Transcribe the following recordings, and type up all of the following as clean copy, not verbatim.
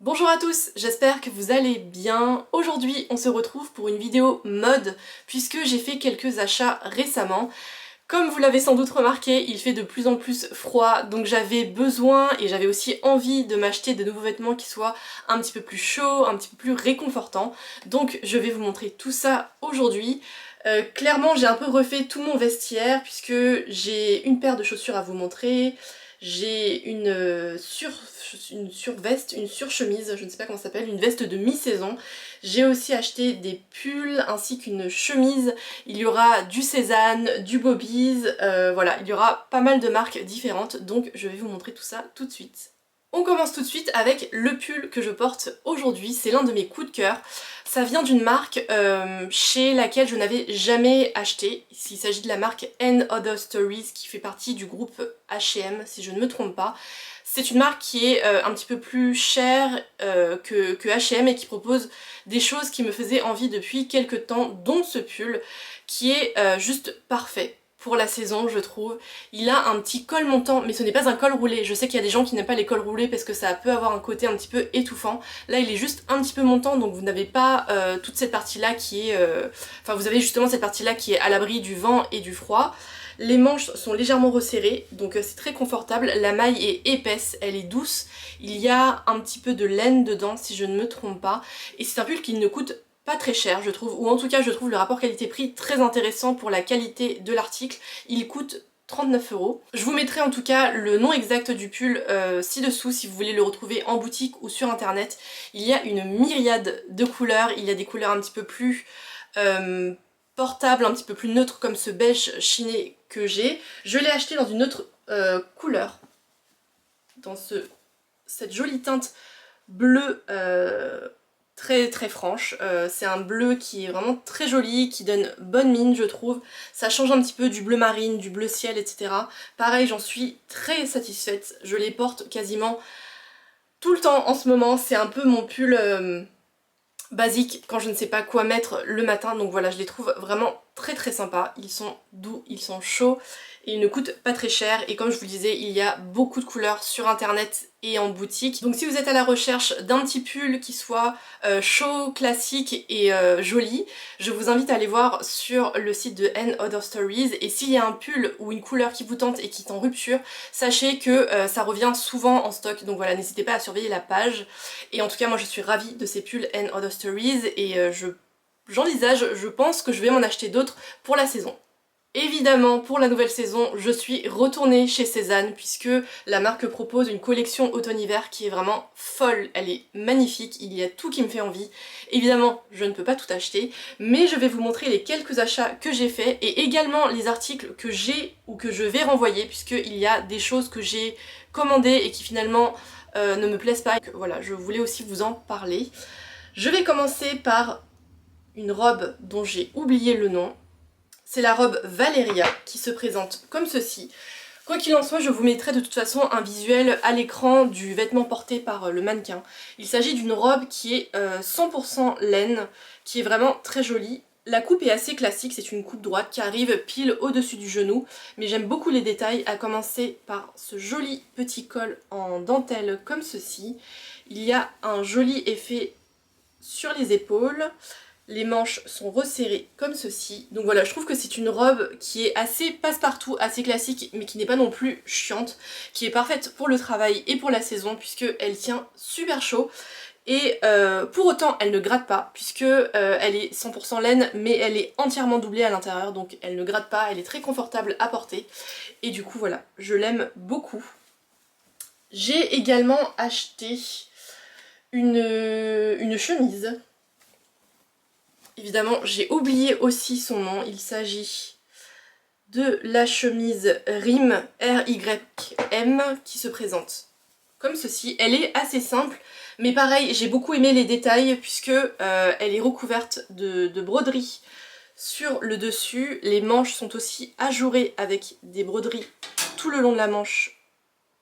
Bonjour à tous, j'espère que vous allez bien. Aujourd'hui on se retrouve pour une vidéo mode puisque j'ai fait quelques achats récemment. Comme vous l'avez sans doute remarqué, il fait de plus en plus froid, donc j'avais besoin et j'avais aussi envie de m'acheter de nouveaux vêtements qui soient un petit peu plus chauds, un petit peu plus réconfortants. Donc je vais vous montrer tout ça aujourd'hui. Clairement j'ai un peu refait tout mon vestiaire puisque j'ai une paire de chaussures à vous montrer, j'ai une surveste, une surchemise, je ne sais pas comment ça s'appelle, une veste de mi-saison. J'ai aussi acheté des pulls ainsi qu'une chemise. Il y aura du Cézanne, du Bobby's, voilà, il y aura pas mal de marques différentes, donc je vais vous montrer tout ça tout de suite. On commence tout de suite avec le pull que je porte aujourd'hui, c'est l'un de mes coups de cœur. Ça vient d'une marque chez laquelle je n'avais jamais acheté. Il s'agit de la marque And Other Stories qui fait partie du groupe H&M si je ne me trompe pas. C'est une marque qui est un petit peu plus chère que H&M et qui propose des choses qui me faisaient envie depuis quelques temps, dont ce pull qui est juste parfait pour la saison je trouve. Il a un petit col montant mais ce n'est pas un col roulé. Je sais qu'il y a des gens qui n'aiment pas les cols roulés parce que ça peut avoir un côté un petit peu étouffant. Là il est juste un petit peu montant donc vous n'avez pas toute cette partie là qui est... Enfin vous avez justement cette partie là qui est à l'abri du vent et du froid. Les manches sont légèrement resserrées, donc c'est très confortable. La maille est épaisse, elle est douce. Il y a un petit peu de laine dedans, si je ne me trompe pas. Et c'est un pull qui ne coûte pas très cher, je trouve. Ou en tout cas, je trouve le rapport qualité-prix très intéressant pour la qualité de l'article. Il coûte 39 €. Je vous mettrai en tout cas le nom exact du pull ci-dessous si vous voulez le retrouver en boutique ou sur internet. Il y a une myriade de couleurs. Il y a des couleurs un petit peu plus... portable, un petit peu plus neutre comme ce beige chiné que j'ai. Je l'ai acheté dans une autre couleur, dans cette jolie teinte bleue très très franche. C'est un bleu qui est vraiment très joli, qui donne bonne mine je trouve. Ça change un petit peu du bleu marine, du bleu ciel, etc. Pareil, j'en suis très satisfaite. Je les porte quasiment tout le temps en ce moment. C'est un peu mon pull... basique quand je ne sais pas quoi mettre le matin, donc voilà, je les trouve vraiment très très sympas. Ils sont doux, ils sont chauds et ils ne coûtent pas très cher, et comme je vous le disais, il y a beaucoup de couleurs sur internet et en boutique. Donc si vous êtes à la recherche d'un petit pull qui soit chaud, classique et joli, je vous invite à aller voir sur le site de And Other Stories, et s'il y a un pull ou une couleur qui vous tente et qui est en rupture, sachez que ça revient souvent en stock, donc voilà, n'hésitez pas à surveiller la page. Et en tout cas moi je suis ravie de ces pulls And Other Stories et j'envisage, je pense que je vais m'en acheter d'autres pour la saison. Évidemment, pour la nouvelle saison, je suis retournée chez Cézanne puisque la marque propose une collection automne-hiver qui est vraiment folle, elle est magnifique, il y a tout qui me fait envie. Évidemment, je ne peux pas tout acheter, mais je vais vous montrer les quelques achats que j'ai faits et également les articles que j'ai ou que je vais renvoyer puisqu'il y a des choses que j'ai commandées et qui finalement ne me plaisent pas. Voilà, je voulais aussi vous en parler. Je vais commencer par une robe dont j'ai oublié le nom. C'est la robe Valeria qui se présente comme ceci. Quoi qu'il en soit, je vous mettrai de toute façon un visuel à l'écran du vêtement porté par le mannequin. Il s'agit d'une robe qui est 100% laine, qui est vraiment très jolie. La coupe est assez classique, c'est une coupe droite qui arrive pile au-dessus du genou, mais j'aime beaucoup les détails, à commencer par ce joli petit col en dentelle comme ceci. Il y a un joli effet sur les épaules. Les manches sont resserrées comme ceci. Donc voilà, je trouve que c'est une robe qui est assez passe-partout, assez classique, mais qui n'est pas non plus chiante, qui est parfaite pour le travail et pour la saison, puisqu'elle tient super chaud. Et pour autant, elle ne gratte pas, puisque elle est 100% laine, mais elle est entièrement doublée à l'intérieur, donc elle ne gratte pas, elle est très confortable à porter. Et du coup, voilà, je l'aime beaucoup. J'ai également acheté une chemise. Évidemment, j'ai oublié aussi son nom, il s'agit de la chemise Rym, R-Y-M, qui se présente comme ceci. Elle est assez simple, mais pareil, j'ai beaucoup aimé les détails puisque elle est recouverte de broderies sur le dessus. Les manches sont aussi ajourées avec des broderies tout le long de la manche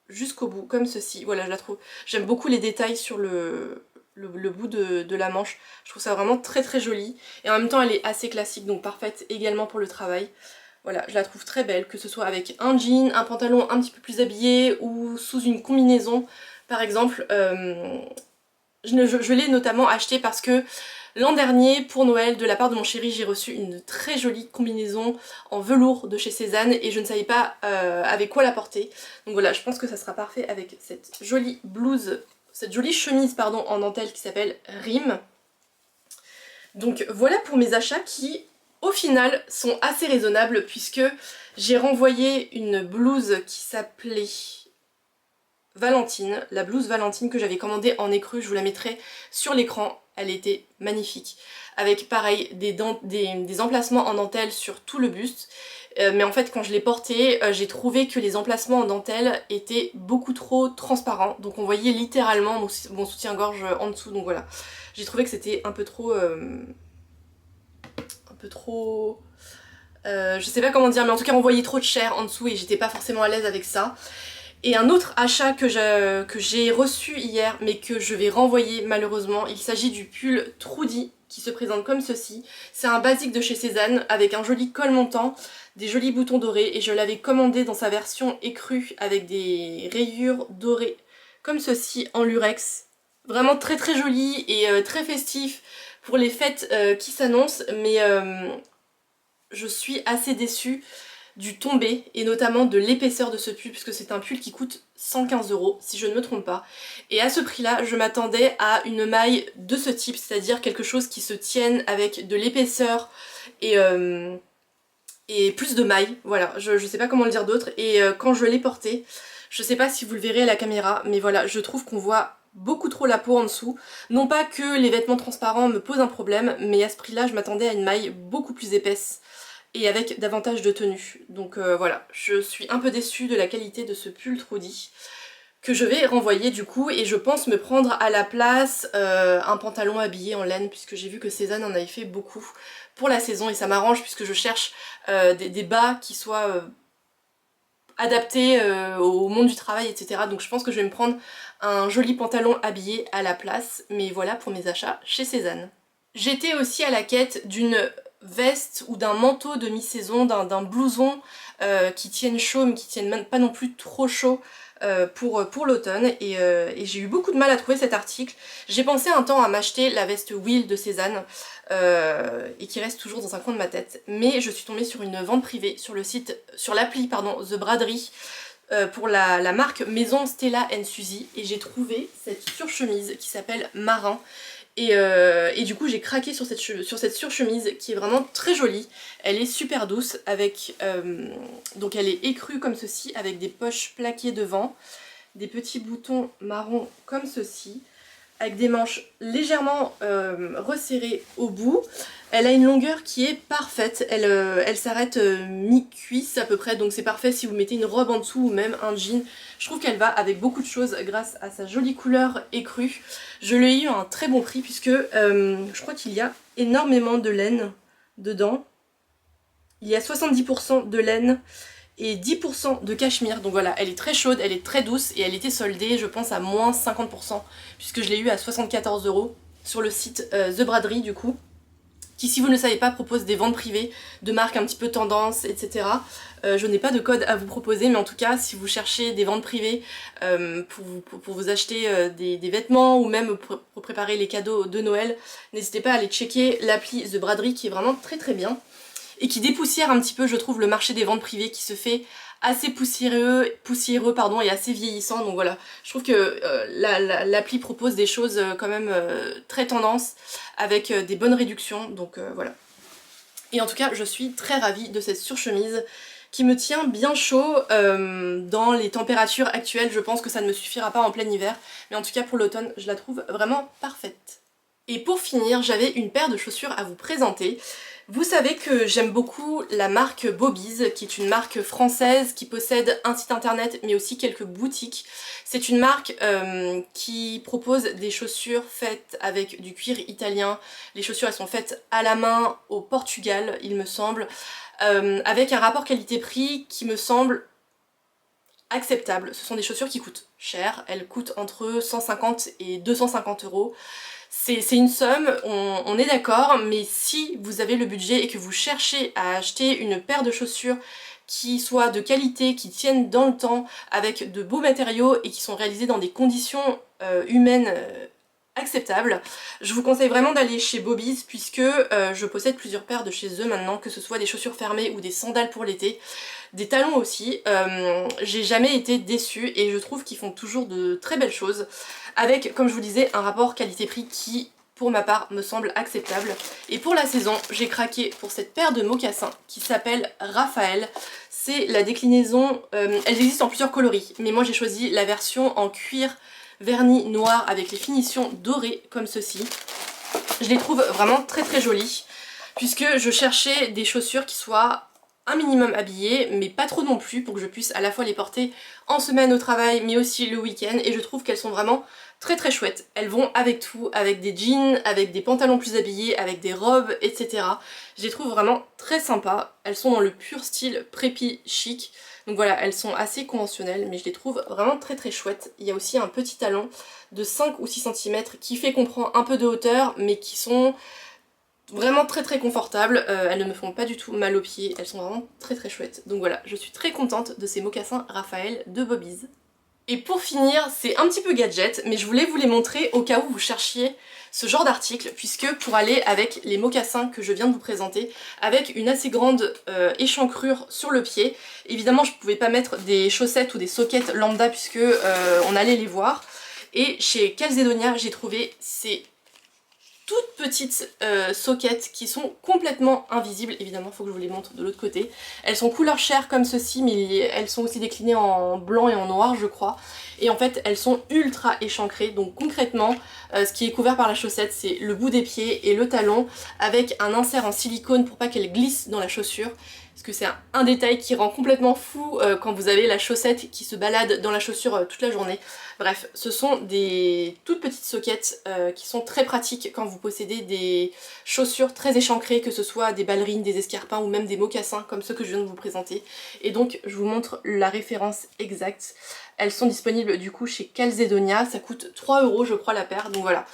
jusqu'au bout, comme ceci. Voilà, je la trouve. J'aime beaucoup les détails sur le bout de la manche. Je trouve ça vraiment très très joli. Et en même temps, elle est assez classique, donc parfaite également pour le travail. Voilà, je la trouve très belle, que ce soit avec un jean, un pantalon un petit peu plus habillé ou sous une combinaison. Par exemple, Je l'ai notamment acheté parce que l'an dernier, pour Noël, de la part de mon chéri, j'ai reçu une très jolie combinaison en velours de chez Cézanne et je ne savais pas avec quoi la porter. Donc voilà, je pense que ça sera parfait avec cette jolie blouse, cette jolie chemise pardon, en dentelle qui s'appelle Rime. Donc voilà pour mes achats qui, au final, sont assez raisonnables puisque j'ai renvoyé une blouse qui s'appelait Valentine, la blouse Valentine que j'avais commandée en écru, je vous la mettrai sur l'écran, elle était magnifique. Avec pareil des emplacements en dentelle sur tout le buste, mais en fait quand je l'ai portée, j'ai trouvé que les emplacements en dentelle étaient beaucoup trop transparents, donc on voyait littéralement mon soutien-gorge en dessous, donc voilà. J'ai trouvé que c'était un peu trop... je sais pas comment dire, mais en tout cas on voyait trop de chair en dessous et j'étais pas forcément à l'aise avec ça. Et un autre achat que j'ai reçu hier mais que je vais renvoyer malheureusement, il s'agit du pull Trudy qui se présente comme ceci. C'est un basique de chez Cézanne avec un joli col montant, des jolis boutons dorés et je l'avais commandé dans sa version écrue avec des rayures dorées comme ceci en lurex. Vraiment très très joli et très festif pour les fêtes qui s'annoncent, mais je suis assez déçue du tombé et notamment de l'épaisseur de ce pull puisque c'est un pull qui coûte 115 € si je ne me trompe pas. Et à ce prix-là, je m'attendais à une maille de ce type, c'est-à-dire quelque chose qui se tienne avec de l'épaisseur et plus de mailles. Voilà, je sais pas comment le dire d'autre. Et quand je l'ai porté, je sais pas si vous le verrez à la caméra, mais voilà, je trouve qu'on voit beaucoup trop la peau en dessous. Non pas que les vêtements transparents me posent un problème, mais à ce prix-là, je m'attendais à une maille beaucoup plus épaisse et avec davantage de tenue. Donc voilà, je suis un peu déçue de la qualité de ce pull Trudy que je vais renvoyer du coup et je pense me prendre à la place un pantalon habillé en laine puisque j'ai vu que Cézanne en avait fait beaucoup pour la saison et ça m'arrange puisque je cherche des bas qui soient adaptés au monde du travail, etc. Donc je pense que je vais me prendre un joli pantalon habillé à la place, mais voilà pour mes achats chez Cézanne. J'étais aussi à la quête d'une veste ou d'un manteau de mi-saison, d'un blouson qui tienne chaud mais qui tienne même pas non plus trop chaud pour l'automne et j'ai eu beaucoup de mal à trouver cet article. J'ai pensé un temps à m'acheter la veste Will de Cézanne et qui reste toujours dans un coin de ma tête, mais je suis tombée sur une vente privée sur le site, sur l'appli pardon, The Braderie pour la marque Maison Stella Suzy et j'ai trouvé cette surchemise qui s'appelle Marin. Et du coup j'ai craqué sur cette surchemise qui est vraiment très jolie. Elle est super douce avec donc elle est écrue comme ceci avec des poches plaquées devant, des petits boutons marron comme ceci, avec des manches légèrement resserrées au bout. Elle a une longueur qui est parfaite, elle s'arrête mi-cuisse à peu près, donc c'est parfait si vous mettez une robe en dessous ou même un jean. Je trouve qu'elle va avec beaucoup de choses grâce à sa jolie couleur écrue. Je l'ai eu à un très bon prix puisque je crois qu'il y a énormément de laine dedans. Il y a 70% de laine et 10% de cachemire, donc voilà, elle est très chaude, elle est très douce et elle était soldée je pense à moins 50% puisque je l'ai eu à 74 € sur le site The Braderie du coup, qui si vous ne le savez pas propose des ventes privées de marques un petit peu tendance, etc. Je n'ai pas de code à vous proposer, mais en tout cas si vous cherchez des ventes privées pour vous acheter des vêtements ou même pour préparer les cadeaux de Noël, n'hésitez pas à aller checker l'appli The Braderie qui est vraiment très très bien et qui dépoussière un petit peu je trouve le marché des ventes privées qui se fait assez poussiéreux pardon, et assez vieillissant. Donc voilà, je trouve que l'appli propose des choses quand même très tendance avec des bonnes réductions, donc voilà. Et en tout cas je suis très ravie de cette surchemise qui me tient bien chaud dans les températures actuelles. Je pense que ça ne me suffira pas en plein hiver, mais en tout cas pour l'automne je la trouve vraiment parfaite. Et pour finir, j'avais une paire de chaussures à vous présenter. Vous savez que j'aime beaucoup la marque Bobies, qui est une marque française qui possède un site internet mais aussi quelques boutiques. C'est une marque qui propose des chaussures faites avec du cuir italien. Les chaussures elles sont faites à la main au Portugal il me semble, avec un rapport qualité-prix qui me semble acceptable. Ce sont des chaussures qui coûtent cher, elles coûtent entre 150 et 250 €. C'est une somme, on est d'accord, mais si vous avez le budget et que vous cherchez à acheter une paire de chaussures qui soit de qualité, qui tiennent dans le temps, avec de beaux matériaux et qui sont réalisés dans des conditions humaines acceptable. Je vous conseille vraiment d'aller chez Bobby's puisque je possède plusieurs paires de chez eux maintenant, que ce soit des chaussures fermées ou des sandales pour l'été, des talons aussi. J'ai jamais été déçue et je trouve qu'ils font toujours de très belles choses avec, comme je vous disais, un rapport qualité-prix qui, pour ma part, me semble acceptable. Et pour la saison, j'ai craqué pour cette paire de mocassins qui s'appelle Raphaël. C'est la déclinaison, elles existent en plusieurs coloris, mais moi j'ai choisi la version en cuir vernis noir avec les finitions dorées comme ceci. Je les trouve vraiment très jolies puisque je cherchais des chaussures qui soient un minimum habillées mais pas trop non plus pour que je puisse à la fois les porter en semaine au travail mais aussi le week-end, et je trouve qu'elles sont vraiment très chouettes. Elles vont avec tout, avec des jeans, avec des pantalons plus habillés, avec des robes, etc. Je les trouve vraiment très sympas. Elles sont dans le pur style préppy chic. Donc voilà, elles sont assez conventionnelles, mais je les trouve vraiment très chouettes. Il y a aussi un petit talon de 5 ou 6 cm qui fait qu'on prend un peu de hauteur, mais qui sont vraiment très confortables. Elles ne me font pas du tout mal aux pieds, elles sont vraiment très chouettes. Donc voilà, je suis très contente de ces mocassins Raphaël de Bobby's. Et pour finir, c'est un petit peu gadget, mais je voulais vous les montrer au cas où vous cherchiez ce genre d'article, puisque pour aller avec les mocassins que je viens de vous présenter, avec une assez grande échancrure sur le pied, évidemment je pouvais pas mettre des chaussettes ou des sockets lambda puisque on allait les voir, et chez Calzedonia j'ai trouvé ces toutes petites sockets qui sont complètement invisibles. Évidemment il faut que je vous les montre de l'autre côté. Elles sont couleur chair comme ceci, mais elles sont aussi déclinées en blanc et en noir je crois. Et en fait elles sont ultra échancrées, donc concrètement ce qui est couvert par la chaussette c'est le bout des pieds et le talon, avec un insert en silicone pour pas qu'elle glisse dans la chaussure. Parce que c'est un détail qui rend complètement fou quand vous avez la chaussette qui se balade dans la chaussure toute la journée. Bref, ce sont des toutes petites sockets qui sont très pratiques quand vous possédez des chaussures très échancrées, que ce soit des ballerines, des escarpins ou même des mocassins comme ceux que je viens de vous présenter. Et donc je vous montre la référence exacte. Elles sont disponibles du coup chez Calzedonia, ça coûte 3 € je crois la paire, donc voilà.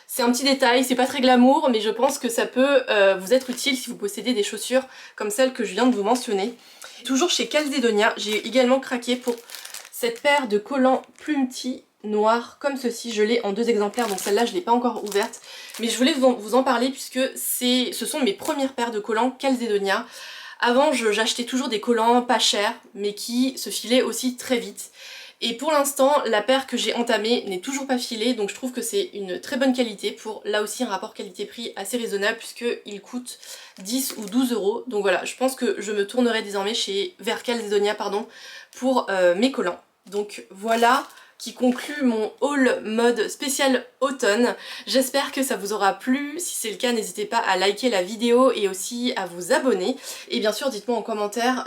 C'est un petit détail, c'est pas très glamour, mais je pense que ça peut vous être utile si vous possédez des chaussures comme celles que je viens de vous mentionner. Toujours chez Calzedonia, j'ai également craqué pour cette paire de collants Plumty noirs comme ceci. Je l'ai en 2 exemplaires, donc celle-là je l'ai pas encore ouverte. Mais je voulais vous en parler puisque ce sont mes premières paires de collants Calzedonia. Avant j'achetais toujours des collants pas chers, mais qui se filaient aussi très vite. Et pour l'instant, la paire que j'ai entamée n'est toujours pas filée, donc je trouve que c'est une très bonne qualité pour, là aussi, un rapport qualité-prix assez raisonnable puisqu'il coûte 10 ou 12 €. Donc voilà, je pense que je me tournerai désormais vers Calzedonia pour mes collants. Donc voilà qui conclut mon haul mode spécial automne. J'espère que ça vous aura plu. Si c'est le cas, n'hésitez pas à liker la vidéo et aussi à vous abonner. Et bien sûr, dites-moi en commentaire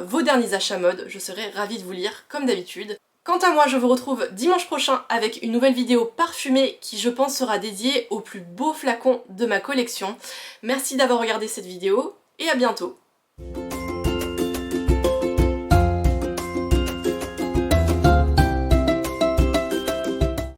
vos derniers achats mode. Je serai ravie de vous lire comme d'habitude. Quant à moi, je vous retrouve dimanche prochain avec une nouvelle vidéo parfumée qui, je pense, sera dédiée aux plus beaux flacons de ma collection. Merci d'avoir regardé cette vidéo et à bientôt.